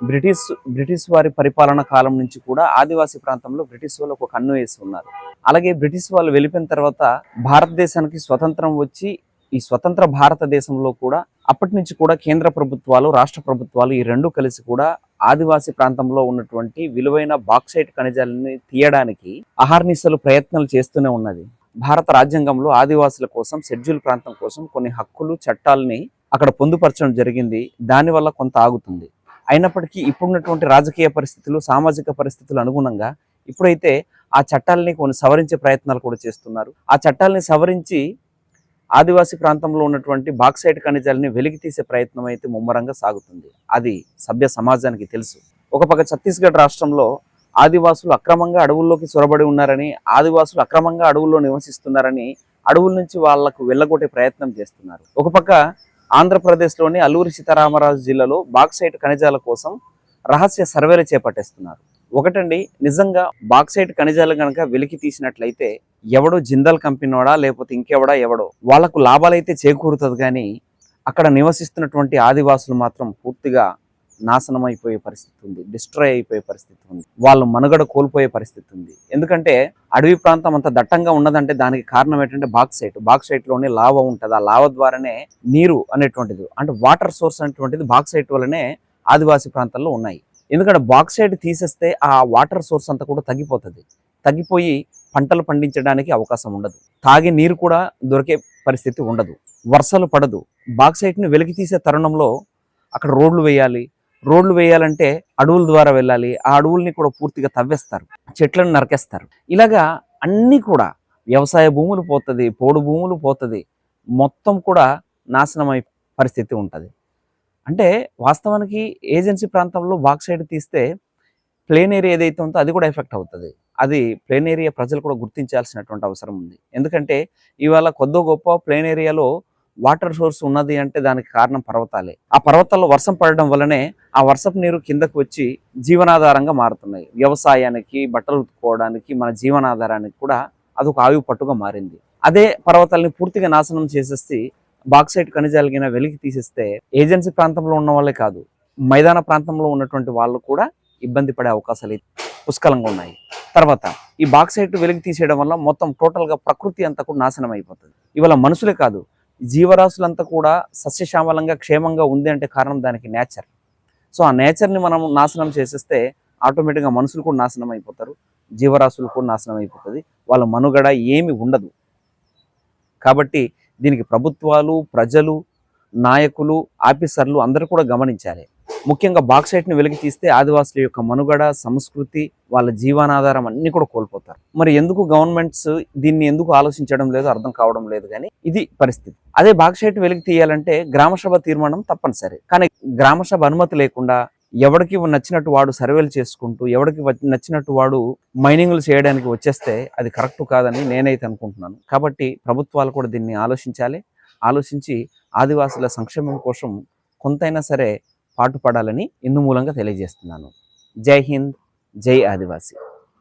British వారి పరిపాలన కాలం నుంచి కూడా ఆదివాసీ ప్రాంతంలో బ్రిటిష్ వాళ్ళు ఒక కన్ను వేసి ఉన్నారు. అలాగే బ్రిటిష్ వాళ్ళు వెళ్ళిపోయిన తర్వాత భారతదేశానికి స్వతంత్రం వచ్చి ఈ స్వతంత్ర భారతదేశంలో కూడా అప్పటి నుంచి కూడా కేంద్ర ప్రభుత్వాలు, రాష్ట్ర ప్రభుత్వాలు ఈ రెండు కలిసి కూడా ఆదివాసీ ప్రాంతంలో ఉన్నటువంటి విలువైన బాక్సైట్ ఖనిజాలని తీయడానికి అహర్నిశలు ప్రయత్నాలు చేస్తూనే ఉన్నది. భారత రాజ్యాంగంలో ఆదివాసుల కోసం, షెడ్యూల్ ప్రాంతం కోసం కొన్ని హక్కులు, చట్టాలని అక్కడ పొందుపరచడం జరిగింది. దానివల్ల కొంత ఆగుతుంది. అయినప్పటికీ ఇప్పుడున్నటువంటి రాజకీయ పరిస్థితులు, సామాజిక పరిస్థితులు అనుగుణంగా ఇప్పుడైతే ఆ చట్టాలని కొన్ని సవరించే ప్రయత్నాలు కూడా చేస్తున్నారు. ఆ చట్టాలని సవరించి ఆదివాసీ ప్రాంతంలో ఉన్నటువంటి బాక్సైట్ ఖనిజాలని వెలికి తీసే ప్రయత్నం అయితే ముమ్మరంగా సాగుతుంది. అది సభ్య సమాజానికి తెలుసు. ఒక పక్క ఛత్తీస్గఢ్ రాష్ట్రంలో ఆదివాసులు అక్రమంగా అడవుల్లోకి చొరబడి ఉన్నారని, ఆదివాసులు అక్రమంగా అడవుల్లో నివసిస్తున్నారని అడవుల నుంచి వాళ్లకు వెళ్ళగొట్టే ప్రయత్నం చేస్తున్నారు. ఒక పక్క ఆంధ్రప్రదేశ్లోని అల్లూరి సీతారామరాజు జిల్లాలో బాక్సైట్ ఖనిజాల కోసం రహస్య సర్వేలు చేపట్టేస్తున్నారు. ఒకటండి, నిజంగా బాక్సైట్ ఖనిజాలు కనుక వెలికి తీసినట్లయితే ఎవడో జిందాల్ కంపెనీవాడా లేకపోతే ఎవడో వాళ్లకు లాభాలైతే చేకూరుతుంది, కానీ అక్కడ నివసిస్తున్నటువంటి ఆదివాసులు మాత్రం పూర్తిగా నాశనం అయిపోయే పరిస్థితి ఉంది, డిస్ట్రాయ్ అయిపోయే పరిస్థితి ఉంది, వాళ్ళు మనుగడ కోల్పోయే పరిస్థితి ఉంది. ఎందుకంటే అడవి ప్రాంతం అంత దట్టంగా ఉన్నదంటే దానికి కారణం ఏంటంటే బాక్సైట్లోనే లావ ఉంటుంది. ఆ లావ ద్వారానే నీరు అనేటువంటిది, అంటే వాటర్ సోర్స్ అనేటువంటిది బాక్సైట్ వల్లనే ఆదివాసీ ప్రాంతాల్లో ఉన్నాయి. ఎందుకంటే బాక్సైట్ తీసేస్తే ఆ వాటర్ సోర్స్ అంతా కూడా తగ్గిపోయి పంటలు పండించడానికి అవకాశం ఉండదు, తాగే నీరు కూడా దొరికే పరిస్థితి ఉండదు, వర్షాలు పడదు. బాక్సైట్ని వెలికి తీసే తరుణంలో అక్కడ రోడ్లు వేయాలంటే అడవుల ద్వారా వెళ్ళాలి. ఆ అడవుల్ని కూడా పూర్తిగా తవ్వేస్తారు, చెట్లను నరికేస్తారు. ఇలాగా అన్నీ కూడా వ్యవసాయ భూములు పోతుంది, పోడు భూములు పోతుంది, మొత్తం కూడా నాశనమై పరిస్థితి ఉంటుంది. అంటే వాస్తవానికి ఏజెన్సీ ప్రాంతంలో బాక్సైట్ తీస్తే ప్లేన్ ఏరియా ఏదైతే ఉందో అది కూడా ఎఫెక్ట్ అవుతుంది. అది ప్లేన్ ఏరియా ప్రజలు కూడా గుర్తించాల్సినటువంటి అవసరం ఉంది. ఎందుకంటే ఇవాళ కొద్దో గొప్ప ప్లేన్ ఏరియాలో వాటర్ సోర్స్ ఉన్నది అంటే దానికి కారణం పర్వతాలే. ఆ పర్వతాల్లో వర్షం పడడం వల్లనే ఆ వర్షపు నీరు కిందకు వచ్చి జీవనాధారంగా మారుతున్నాయి. వ్యవసాయానికి, బట్టలు ఉతుక్కోవడానికి, మన జీవనాధారానికి కూడా అదొక ఆయువు పట్టుగా మారింది. అదే పర్వతాలని పూర్తిగా నాశనం చేసేసి బాక్సైట్ ఖనిజాలగిన వెలికి తీసేస్తే ఏజెన్సీ ప్రాంతంలో ఉన్న వాళ్ళే కాదు, మైదాన ప్రాంతంలో ఉన్నటువంటి వాళ్ళు కూడా ఇబ్బంది పడే అవకాశాలు పుష్కలంగా ఉన్నాయి. తర్వాత ఈ బాక్సైట్ వెలికి తీసేయడం వల్ల మొత్తం టోటల్గా ప్రకృతి అంతా కూడా నాశనం అయిపోతుంది. ఇవాళ మనుషులే కాదు, జీవరాశులంతా కూడా సస్యశ్యామలంగా క్షేమంగా ఉంది అంటే కారణం దానికి నేచర్. సో ఆ నేచర్ని మనం నాశనం చేసేస్తే ఆటోమేటిక్గా మనుషులు కూడా నాశనం అయిపోతారు, జీవరాశులు కూడా నాశనం అయిపోతుంది, వాళ్ళ మనుగడ ఏమి ఉండదు. కాబట్టి దీనికి ప్రభుత్వాలు, ప్రజలు, నాయకులు, ఆఫీసర్లు అందరూ కూడా గమనించాలి. ముఖ్యంగా బాక్సైట్ని వెలికి తీస్తే ఆదివాసుల యొక్క మనుగడ, సంస్కృతి, వాళ్ళ జీవనాధారం అన్నీ కూడా కోల్పోతారు. మరి ఎందుకు గవర్నమెంట్స్ దీన్ని ఎందుకు ఆలోచించడం లేదు అర్థం కావడం లేదు, కానీ ఇది పరిస్థితి. అదే బాక్సైట్ వెలికి తీయాలంటే గ్రామసభ తీర్మానం తప్పనిసరి, కానీ గ్రామసభ అనుమతి లేకుండా ఎవరికి నచ్చినట్టు వాడు సర్వేలు చేసుకుంటూ, ఎవరికి నచ్చినట్టు వాడు మైనింగ్లు చేయడానికి వచ్చేస్తే అది కరెక్ట్ కాదని నేనైతే అనుకుంటున్నాను. కాబట్టి ప్రభుత్వాలు కూడా దీన్ని ఆలోచించి ఆదివాసుల సంక్షేమం కోసం కొంతైనా సరే పాటుపడాలని ఇందు మూలంగా తెలియజేస్తున్నాను. జై హింద్, జై ఆదివాసీ.